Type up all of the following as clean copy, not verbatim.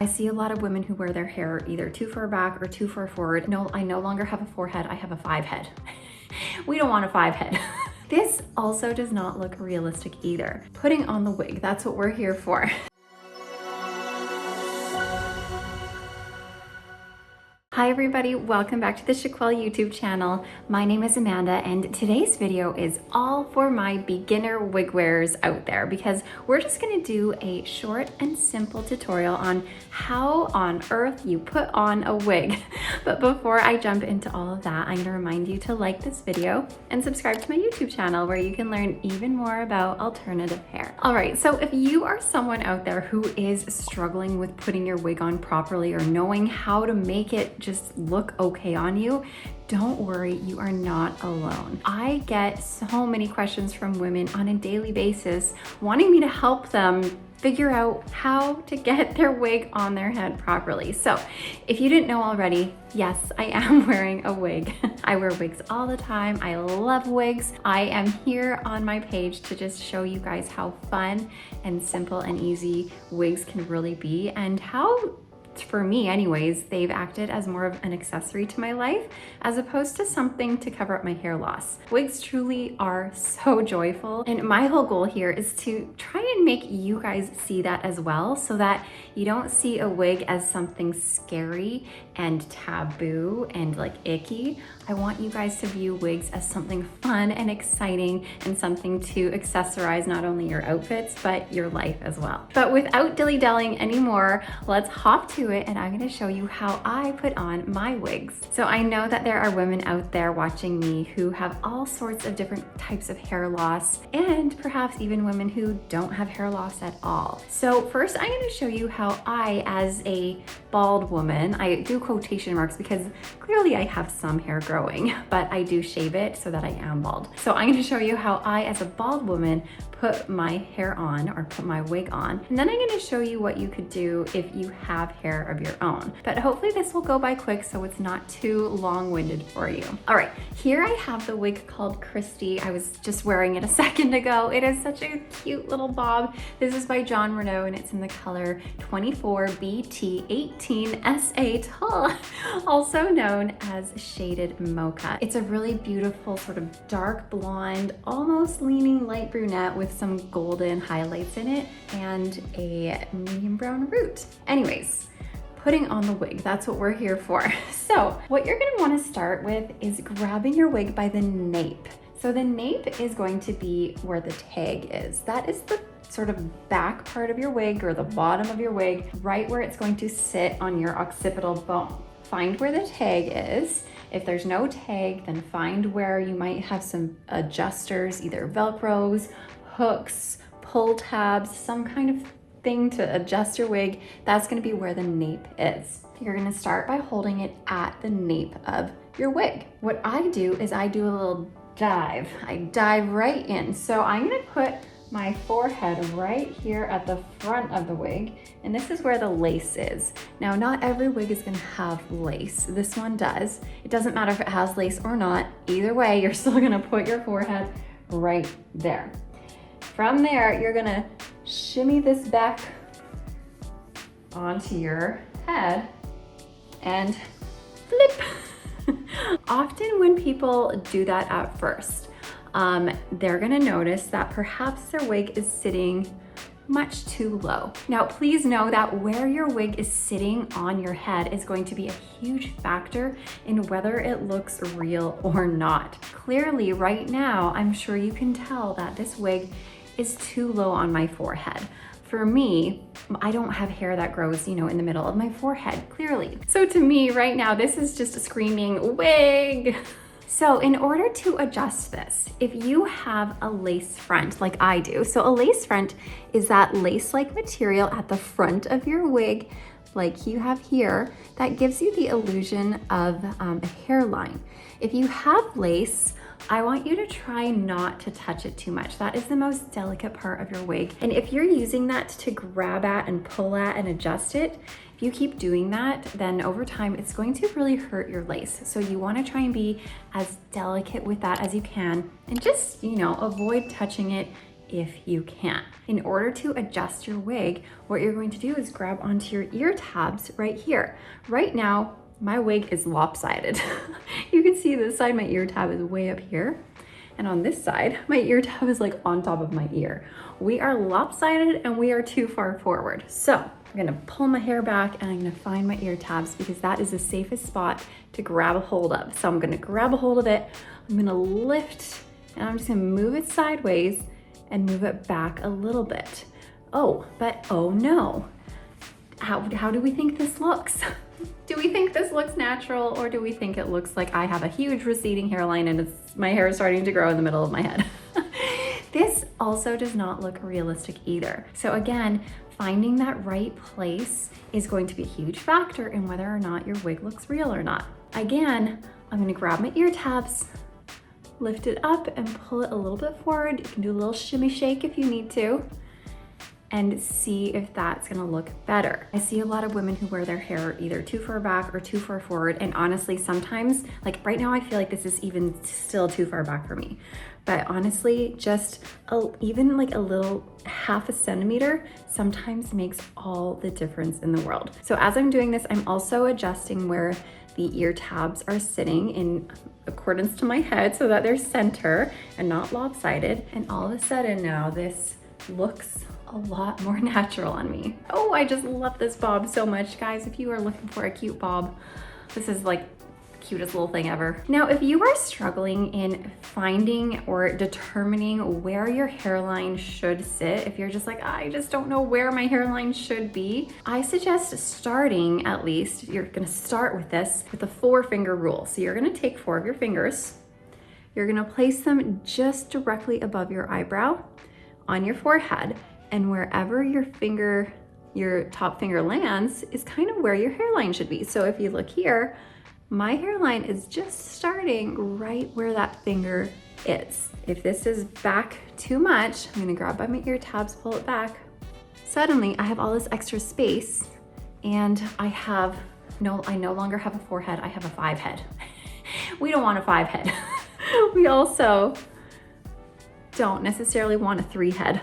I see a lot of women who wear their hair either too far back or too far forward. No, I no longer have a 4-head, I have a 5-head. We don't want a 5-head. This also does not look realistic either. Putting on the wig, that's what we're here for. Hi everybody, welcome back to the Chiquel YouTube channel. My name is Amanda and today's video is all for my beginner wig wearers out there because we're just gonna do a short and simple tutorial on how on earth you put on a wig. But before I jump into all of that, I'm gonna remind you to like this video and subscribe to my YouTube channel where you can learn even more about alternative hair. All right, so if you are someone out there who is struggling with putting your wig on properly or knowing how to make it just look okay on you, don't worry, you are not alone. I get so many questions from women on a daily basis wanting me to help them figure out how to get their wig on their head properly. So if you didn't know already, yes, I am wearing a wig. I wear wigs all the time. I love wigs. I am here on my page to just show you guys how fun and simple and easy wigs can really be and how, for me anyways, they've acted as more of an accessory to my life as opposed to something to cover up my hair loss. Wigs truly are so joyful, and my whole goal here is to try and make you guys see that as well so that you don't see a wig as something scary and taboo and like icky. I want you guys to view wigs as something fun and exciting and something to accessorize not only your outfits but your life as well. But without dilly-dallying anymore, let's hop to it and I'm going to show you how I put on my wigs. So I know that there are women out there watching me who have all sorts of different types of hair loss and perhaps even women who don't have hair loss at all. So first I'm going to show you how I, as a bald woman, I do quotation marks because clearly I have some hair growing, but I do shave it so that I am bald. So I'm going to show you how I, as a bald woman, put my hair on or put my wig on. And then I'm going to show you what you could do if you have hair of your own. But hopefully this will go by quick so it's not too long-winded for you. All right, here I have the wig called Kristi. I was just wearing it a second ago. It is such a cute little bob. This is by Renau and it's in the color 24BT18SA, also known as shaded Mocha. It's a really beautiful sort of dark blonde, almost leaning light brunette with some golden highlights in it and a medium brown root. Anyways, putting on the wig, that's what we're here for. So what you're gonna wanna start with is grabbing your wig by the nape. So the nape is going to be where the tag is. That is the sort of back part of your wig or the bottom of your wig, right where it's going to sit on your occipital bone. Find where the tag is. If there's no tag, then find where you might have some adjusters, either Velcros, hooks, pull tabs, some kind of thing to adjust your wig. That's gonna be where the nape is. You're gonna start by holding it at the nape of your wig. What I do is I do a little dive. I dive right in. So I'm gonna put my forehead right here at the front of the wig, and this is where the lace is. Now, not every wig is gonna have lace. This one does. It doesn't matter if it has lace or not. Either way, you're still gonna put your forehead right there. From there, you're gonna shimmy this back onto your head and flip. Often when people do that at first, they're gonna notice that perhaps their wig is sitting much too low. Now, please know that where your wig is sitting on your head is going to be a huge factor in whether it looks real or not. Clearly, right now, I'm sure you can tell that this wig is too low on my forehead. For me, I don't have hair that grows, in the middle of my forehead, clearly. So to me, right now, this is just a screaming wig. So in order to adjust this, if you have a lace front like I do, so a lace front is that lace-like material at the front of your wig, like you have here, that gives you the illusion of a hairline. If you have lace, I want you to try not to touch it too much. That is the most delicate part of your wig. And if you're using that to grab at and pull at and adjust it, if you keep doing that, then over time, it's going to really hurt your lace. So you wanna try and be as delicate with that as you can and just, avoid touching it if you can. In order to adjust your wig, what you're going to do is grab onto your ear tabs right here. Right now, my wig is lopsided. You can see this side, my ear tab is way up here. And on this side, my ear tab is like on top of my ear. We are lopsided and we are too far forward. So I'm gonna pull my hair back and I'm gonna find my ear tabs because that is the safest spot to grab a hold of. So I'm gonna grab a hold of it, I'm gonna lift, and I'm just gonna move it sideways and move it back a little bit. Oh, but oh no. How do we think this looks? Do we think this looks natural, or do we think it looks like I have a huge receding hairline and my hair is starting to grow in the middle of my head? This also does not look realistic either. So again, finding that right place is going to be a huge factor in whether or not your wig looks real or not. Again, I'm gonna grab my ear tabs, lift it up and pull it a little bit forward. You can do a little shimmy shake if you need to, and see if that's gonna look better. I see a lot of women who wear their hair either too far back or too far forward, and honestly, sometimes, like right now, I feel like this is even still too far back for me. But honestly, just even like a little half a centimeter sometimes makes all the difference in the world. So as I'm doing this, I'm also adjusting where the ear tabs are sitting in accordance to my head so that they're center and not lopsided. And all of a sudden now this looks a lot more natural on me. Oh, I just love this bob so much. Guys, if you are looking for a cute bob, this is like the cutest little thing ever. Now, if you are struggling in finding or determining where your hairline should sit, if you're just like, I just don't know where my hairline should be, I suggest starting, at least, you're gonna start with this, with the 4-finger rule. So you're gonna take 4 of your fingers, you're gonna place them just directly above your eyebrow, on your forehead, and wherever your top finger lands is kind of where your hairline should be. So if you look here, my hairline is just starting right where that finger is. If this is back too much, I'm gonna grab by my ear tabs, pull it back. Suddenly I have all this extra space and I no longer have a 4-head, I have a 5-head. We don't want a 5-head. We also don't necessarily want a 3-head.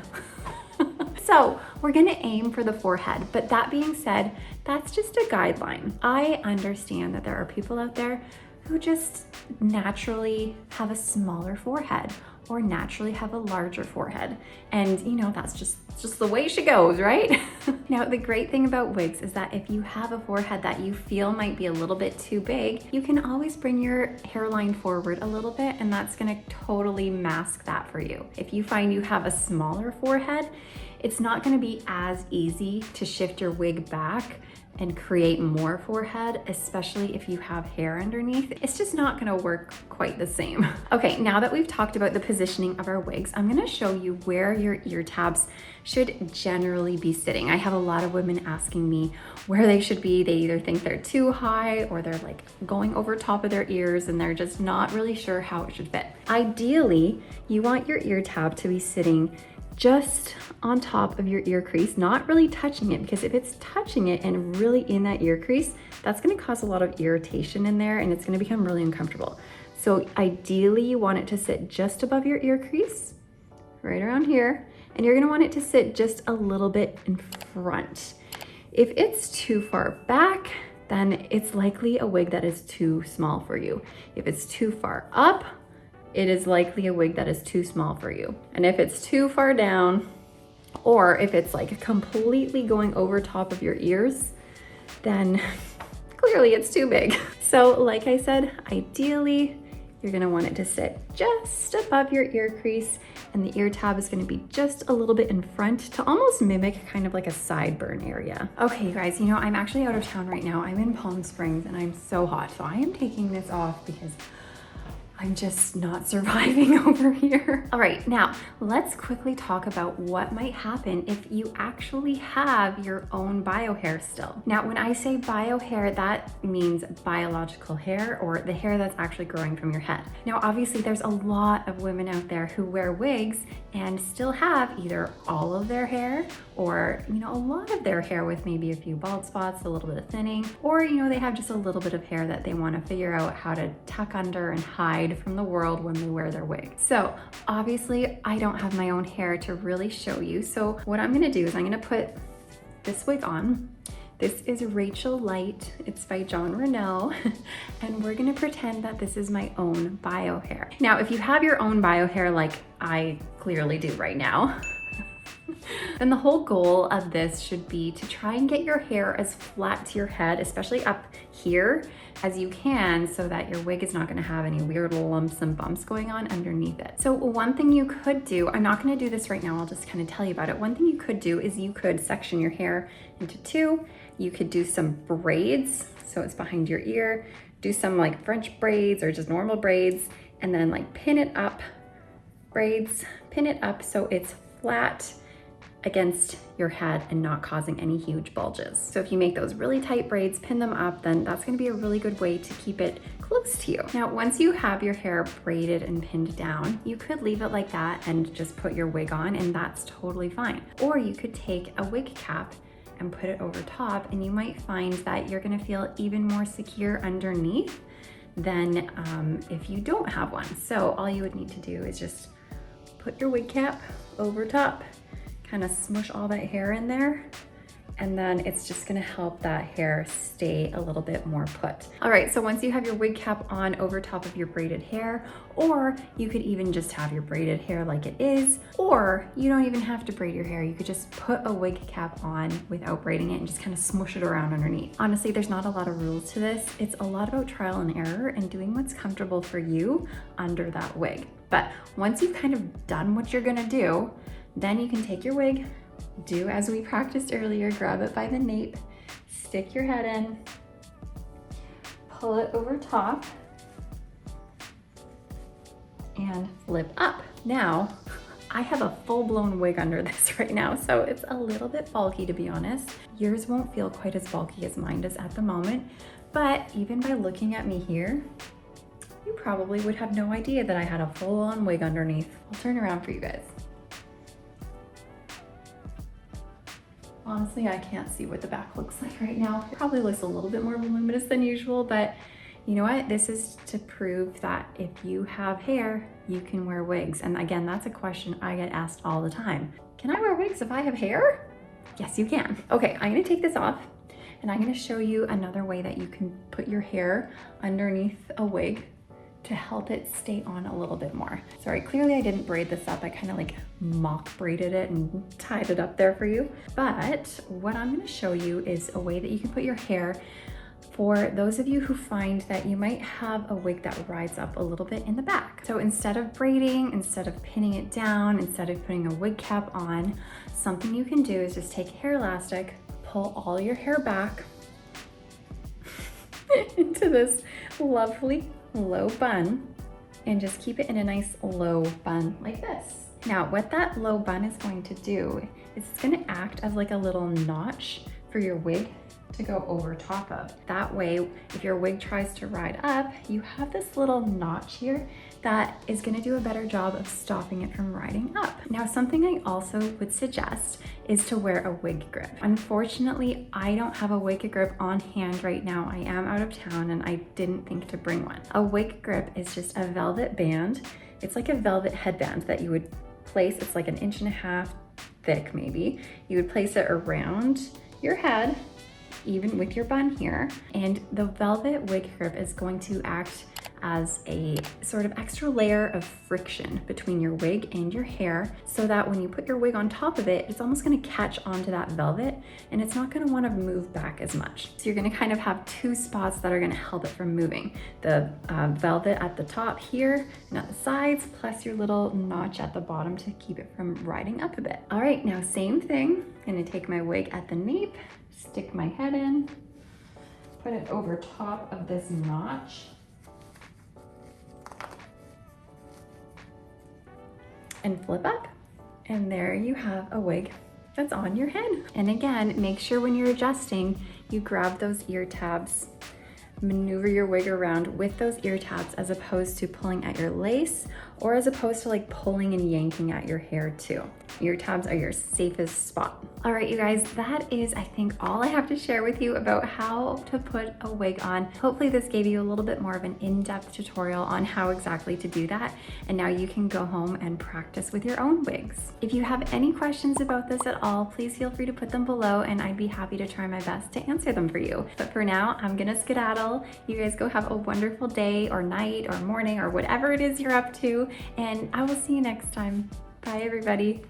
So we're gonna aim for the 4-head, but that being said, that's just a guideline. I understand that there are people out there who just naturally have a smaller forehead or naturally have a larger forehead. And you know, that's just the way she goes, right? Now, the great thing about wigs is that if you have a forehead that you feel might be a little bit too big, you can always bring your hairline forward a little bit and that's gonna totally mask that for you. If you find you have a smaller forehead, it's not gonna be as easy to shift your wig back and create more forehead, especially if you have hair underneath. It's just not gonna work quite the same. Okay, now that we've talked about the positioning of our wigs, I'm gonna show you where your ear tabs should generally be sitting. I have a lot of women asking me where they should be. They either think they're too high or they're like going over top of their ears and they're just not really sure how it should fit. Ideally, you want your ear tab to be sitting just on top of your ear crease, not really touching it, because if it's touching it and really in that ear crease, that's gonna cause a lot of irritation in there and it's gonna become really uncomfortable. So ideally you want it to sit just above your ear crease, right around here, and you're gonna want it to sit just a little bit in front. If it's too far back, then it's likely a wig that is too small for you. If it's too far up, it is likely a wig that is too small for you. And if it's too far down, or if it's like completely going over top of your ears, then clearly it's too big. So like I said, ideally, you're gonna want it to sit just above your ear crease, and the ear tab is gonna be just a little bit in front to almost mimic kind of like a sideburn area. Okay, you guys, you know, I'm actually out of town right now. I'm in Palm Springs and I'm so hot. So I am taking this off because I'm just not surviving over here. All right, now let's quickly talk about what might happen if you actually have your own bio hair still. Now, when I say bio hair, that means biological hair, or the hair that's actually growing from your head. Now, obviously there's a lot of women out there who wear wigs and still have either all of their hair or, you know, a lot of their hair with maybe a few bald spots, a little bit of thinning, or, you know, they have just a little bit of hair that they want to figure out how to tuck under and hide from the world when they wear their wig. So obviously I don't have my own hair to really show you. So what I'm gonna do is I'm gonna put this wig on. This is Rachel Lite. It's by Renau. And we're gonna pretend that this is my own bio hair. Now, if you have your own bio hair like I clearly do right now, then the whole goal of this should be to try and get your hair as flat to your head, especially up here, as you can, so that your wig is not gonna have any weird lumps and bumps going on underneath it. So one thing you could do, I'm not gonna do this right now, I'll just kind of tell you about it. One thing you could do is you could section your hair into two. You could do some braids, so it's behind your ear, do some like French braids or just normal braids, and then like pin it up, braids, pin it up so it's flat against your head and not causing any huge bulges. So if you make those really tight braids, pin them up, then that's gonna be a really good way to keep it close to you. Now, once you have your hair braided and pinned down, you could leave it like that and just put your wig on, and that's totally fine. Or you could take a wig cap and put it over top, and you might find that you're gonna feel even more secure underneath than if you don't have one. So all you would need to do is just put your wig cap over top, kind of smush all that hair in there, and then it's just gonna help that hair stay a little bit more put. All right, so once you have your wig cap on over top of your braided hair, or you could even just have your braided hair like it is, or you don't even have to braid your hair. You could just put a wig cap on without braiding it and just kind of smush it around underneath. Honestly, there's not a lot of rules to this. It's a lot about trial and error and doing what's comfortable for you under that wig. But once you've kind of done what you're gonna do, then you can take your wig, do as we practiced earlier, grab it by the nape, stick your head in, pull it over top, and flip up. Now, I have a full-blown wig under this right now, so it's a little bit bulky, to be honest. Yours won't feel quite as bulky as mine does at the moment, but even by looking at me here, you probably would have no idea that I had a full-on wig underneath. I'll turn around for you guys. Honestly, I can't see what the back looks like right now. It probably looks a little bit more voluminous than usual, but you know what? This is to prove that if you have hair, you can wear wigs. And again, that's a question I get asked all the time. Can I wear wigs if I have hair? Yes, you can. Okay, I'm gonna take this off and I'm gonna show you another way that you can put your hair underneath a wig to help it stay on a little bit more. Sorry, clearly I didn't braid this up. I kind of like mock braided it and tied it up there for you. But what I'm gonna show you is a way that you can put your hair for those of you who find that you might have a wig that rides up a little bit in the back. So instead of braiding, instead of pinning it down, instead of putting a wig cap on, something you can do is just take a hair elastic, pull all your hair back into this lovely low bun, and just keep it in a nice low bun like this. Now, what that low bun is going to do is it's going to act as like a little notch for your wig to go over top of. That way, if your wig tries to ride up, you have this little notch here that is going to do a better job of stopping it from riding up. Now, something I also would suggest is to wear a wig grip. Unfortunately, I don't have a wig grip on hand right now. I am out of town and I didn't think to bring one. A wig grip is just a velvet band. It's like a velvet headband that you would place. It's like 1.5 inches thick maybe. You would place it around your head, even with your bun here. And the velvet wig grip is going to act as a sort of extra layer of friction between your wig and your hair, so that when you put your wig on top of it, it's almost gonna catch onto that velvet and it's not gonna wanna move back as much. So you're gonna kind of have two spots that are gonna help it from moving. The velvet at the top here and at the sides, plus your little notch at the bottom to keep it from riding up a bit. All right, now same thing. I'm gonna take my wig at the nape, stick my head in, put it over top of this notch, and flip up, and there you have a wig that's on your head. And again, make sure when you're adjusting, you grab those ear tabs, maneuver your wig around with those ear tabs as opposed to pulling at your lace or as opposed to like pulling and yanking at your hair too. Your tabs are your safest spot. All right, you guys, that is, I think, all I have to share with you about how to put a wig on. Hopefully this gave you a little bit more of an in-depth tutorial on how exactly to do that. And now you can go home and practice with your own wigs. If you have any questions about this at all, please feel free to put them below and I'd be happy to try my best to answer them for you. But for now, I'm gonna skedaddle. You guys go have a wonderful day or night or morning or whatever it is you're up to, and I will see you next time. Bye, everybody.